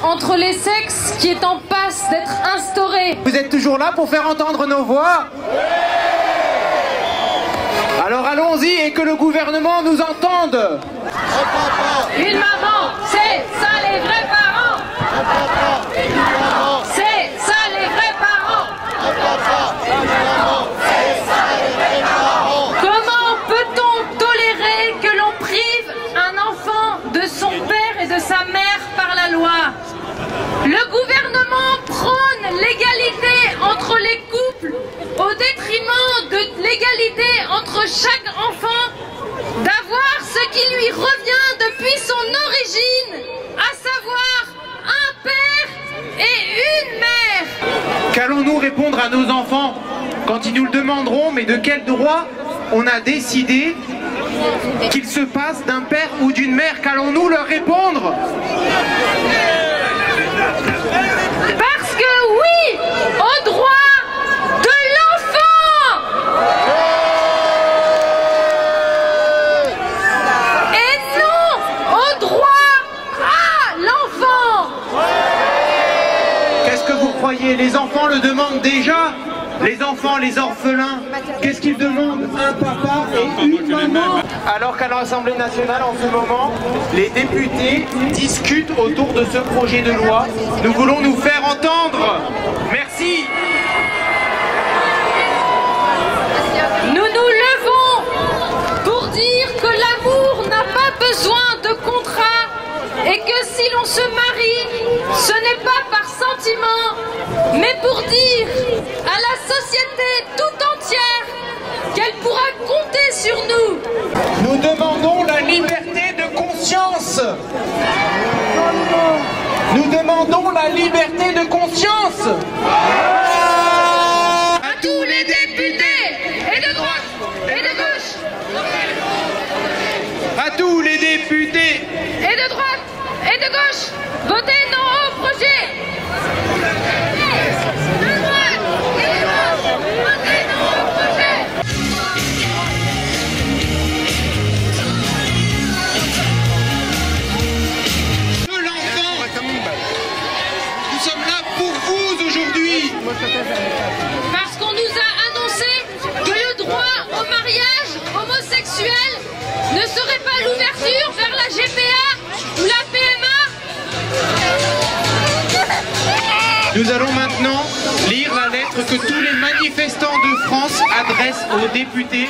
entre les sexes qui est en passe d'être instaurée. Vous êtes toujours là pour faire entendre nos voix? Alors allons-y et que le gouvernement nous entende. Une maman, c'est ça les vrais parents. C'est ça les vrais parents. Comment peut-on tolérer que l'on prive un enfant de son père et de sa mère par la loi? Le gouvernement prône l'égalité entre les couples au détriment de l'égalité entre chaque enfant d'avoir ce qui lui revient depuis son origine, à savoir un père et une mère. Qu'allons-nous répondre à nos enfants quand ils nous le demanderont, mais de quel droit on a décidé qu'il se passe d'un père ou d'une mère? Qu'allons-nous leur répondre? Parce que oui, au droit de l'enfant et non au droit à l'enfant. Qu'est-ce que vous croyez? Les enfants le demandent déjà. Les enfants, les orphelins, qu'est-ce qu'ils demandent? Un papa et une maman. Alors qu'à l'Assemblée nationale, en ce moment, les députés discutent autour de ce projet de loi. Nous voulons nous faire entendre. Merci. Nous nous levons pour dire que l'amour n'a pas besoin de contrat et que si l'on se marie, ce n'est pas par sentiment, mais pour dire à la société tout entière qu'elle pourra compter sur nous. Nous demandons la liberté de conscience. Nous demandons la liberté de conscience. À tous les députés, et de droite, et de gauche, À tous les députés. et de droite, et de gauche, votez non au projet. De droite, et de gauche, votez non au projet. De l'enfant. Nous sommes là pour vous aujourd'hui. Parce qu'on nous a annoncé que le droit au mariage homosexuel ne serait pas l'ouverture vers la GPA ou la PMA. Nous allons maintenant lire la lettre que tous les manifestants de France adressent aux députés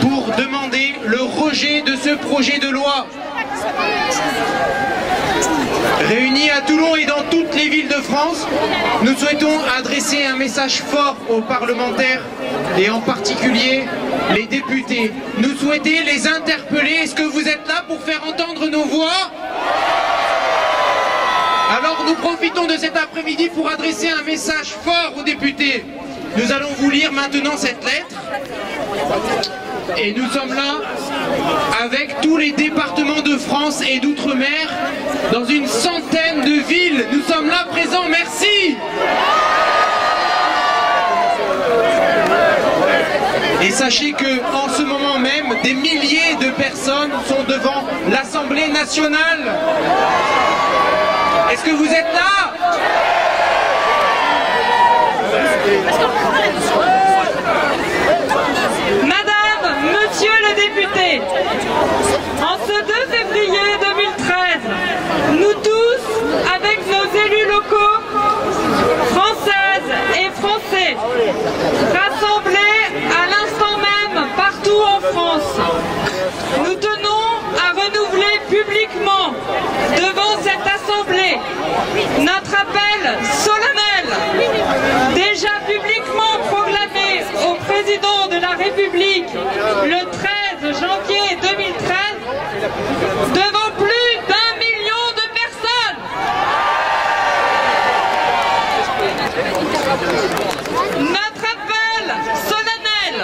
pour demander le rejet de ce projet de loi. Réunis à Toulon et dans toutes les villes de France, nous souhaitons adresser un message fort aux parlementaires et en particulier les députés. Nous souhaitons les interpeller. Est-ce que vous êtes là pour faire entendre nos voix? Alors nous profitons de cet après-midi pour adresser un message fort aux députés. Nous allons vous lire maintenant cette lettre. Et nous sommes là avec tous les départements de France et d'outre-mer, dans une centaine de villes. Nous sommes là présents, merci. Et sachez que en ce moment même, des milliers de personnes sont devant l'Assemblée nationale. Est-ce que vous êtes là? Madame, monsieur le député, en ce 2 février 2013, nous tous, avec nos élus locaux, françaises et français, rassemblés à l'instant même partout en France, nous tenons à renouveler publiquement devant cette assemblée notre appel solennel, déjà publiquement proclamé au président de la République le 13 janvier 2013 devant plus d'1 million de personnes. Notre appel solennel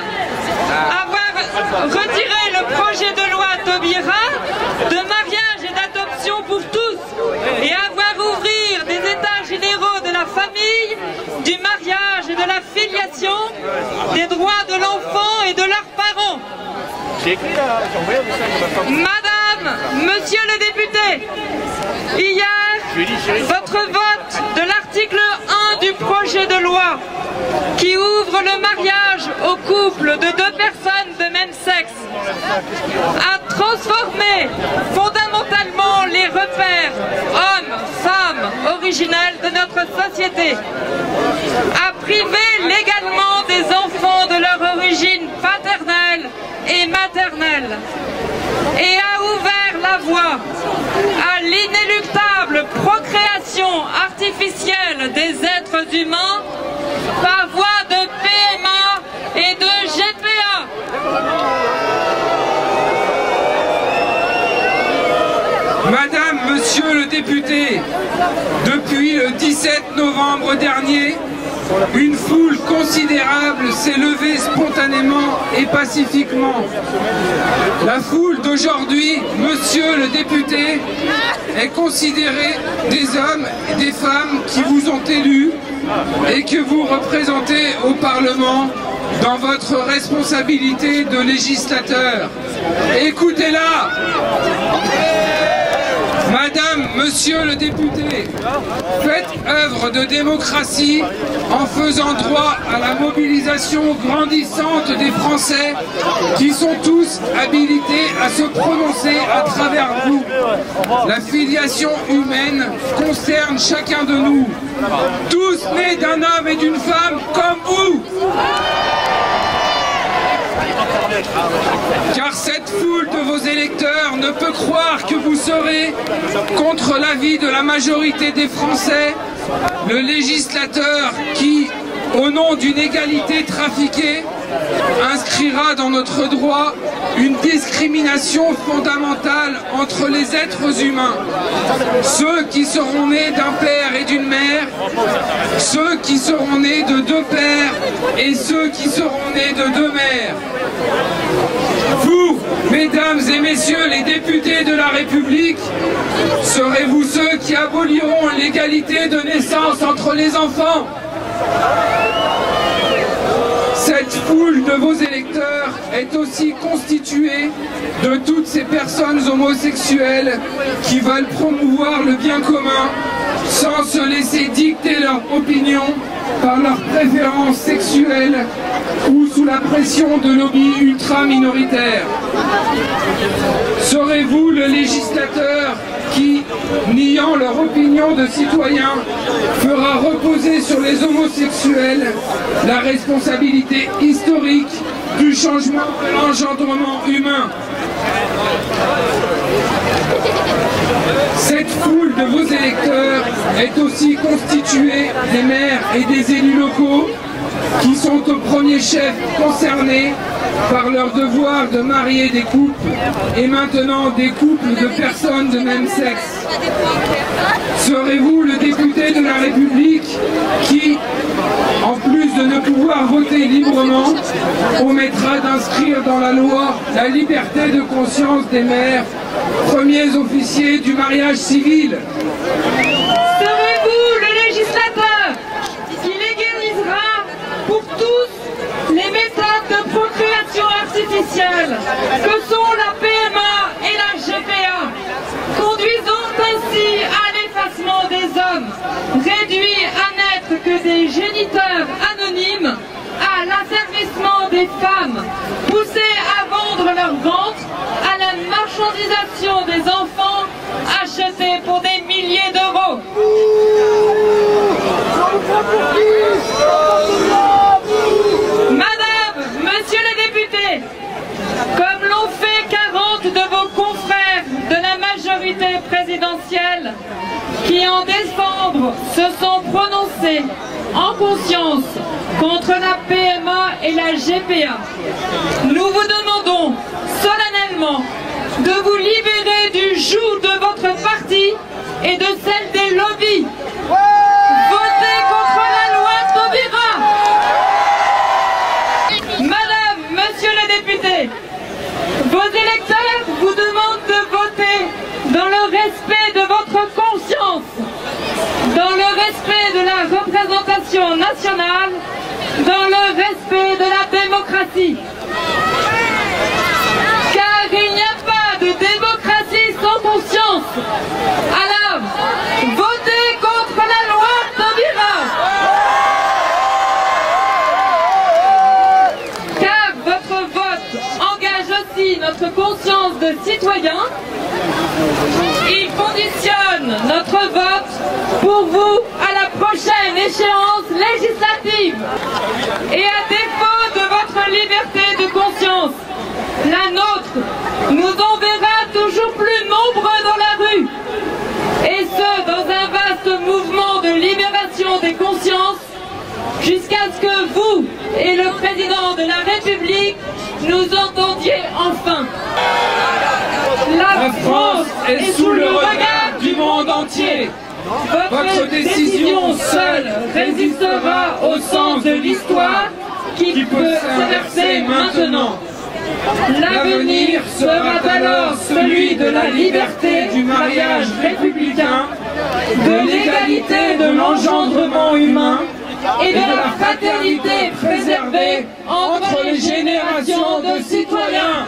à avoir retiré le projet de loi Taubira de mariage et d'adoption pour tous et avoir ouvrir des états généraux de la famille, du mariage et de la filiation, des droits de l'enfant et de leurs parents. Madame, monsieur le député, hier, votre vote de l'article 1 du projet de loi qui ouvre le mariage aux couples de deux personnes de même sexe a transformé fondamentalement les repères hommes-femmes originels de notre société, a privé légalement des enfants de leur origine paternelle et maternelle et a ouvert la voie à l'inéluctable procréation artificielle des êtres humains par voie de PMA et de GPA. Madame, Monsieur le député, depuis le 17 novembre dernier, une foule considérable s'est levée spontanément et pacifiquement. La foule d'aujourd'hui, Monsieur le député, est considérée des hommes et des femmes qui vous ont élus et que vous représentez au Parlement dans votre responsabilité de législateur. Écoutez-la! Madame, Monsieur le député, faites œuvre de démocratie en faisant droit à la mobilisation grandissante des Français qui sont tous habilités à se prononcer à travers vous. La filiation humaine concerne chacun de nous, tous nés d'un homme et d'une femme comme vous. Car cette foule de vos électeurs ne peut croire que vous serez, contre l'avis de la majorité des Français, le législateur qui, au nom d'une égalité trafiquée, inscrira dans notre droit une discrimination fondamentale entre les êtres humains. Ceux qui seront nés d'un père et d'une mère, ceux qui seront nés de deux pères et ceux qui seront nés de deux mères. Vous, mesdames et messieurs les députés de la République, serez-vous ceux qui aboliront l'égalité de naissance entre les enfants? Cette foule de vos électeurs est aussi constituée de toutes ces personnes homosexuelles qui veulent promouvoir le bien commun sans se laisser dicter leur opinion par leurs préférences sexuelles ou sous la pression de lobbies ultra-minoritaires. Serez-vous le législateur qui, niant leur opinion de citoyen, fera reposer sur les homosexuels la responsabilité historique du changement de l'engendrement humain? Cette foule de vos électeurs est aussi constituée des maires et des élus locaux qui sont au premier chef concernés par leur devoir de marier des couples et maintenant des couples de personnes de même sexe. Serez-vous le député de la République qui, en plus de ne pouvoir voter librement, omettra d'inscrire dans la loi la liberté de conscience des maires, premiers officiers du mariage civil? Serez-vous le législateur qui légalisera pour tous les méthodes de procréation artificielle que sont la PMA et la GPA, conduisant ainsi à l'effacement des hommes, réduits à n'être que des géniteurs anonymes, à l'asservissement des femmes, poussées à vendre leur ventre, à la marchandisation des enfants achetés pour des milliers d'euros. Madame, Monsieur les députés, comme l'ont fait 40 de vos confrères de la majorité présidentielle qui en décembre se sont prononcés en conscience contre la PMA et la GPA, nous vous demandons solennellement de vous libérer du joug de votre parti et de celle des lobbies. Votez contre la loi Taubira. Madame, Monsieur le député, vos électeurs vous demandent de voter dans le respect de votre conscience, dans le respect de la représentation nationale, dans le respect de la démocratie. Car il n'y a pas de démocratie sans conscience. Alors, votez citoyens. Il conditionne notre vote pour vous à la prochaine échéance législative. Et à défaut de votre liberté de conscience, la nôtre nous enverra toujours plus nombreux dans la rue. Et ce, dans un vaste mouvement de libération des consciences, jusqu'à ce que vous et le président de la République nous entendiez enfin. La France est sous le regard du monde entier. Votre décision seule résistera au sens de l'histoire qui peut s'inverser maintenant. L'avenir sera alors celui de la liberté du mariage républicain, de l'égalité de l'engendrement humain et de la fraternité préservée entre les générations de citoyens.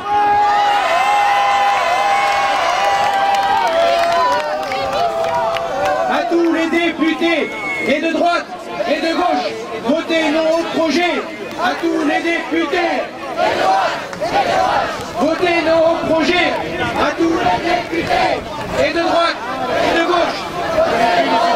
À tous les députés, et de droite et de gauche, votez non au projet. À tous les députés, votez non au projet. À tous les députés, et de droite et de gauche.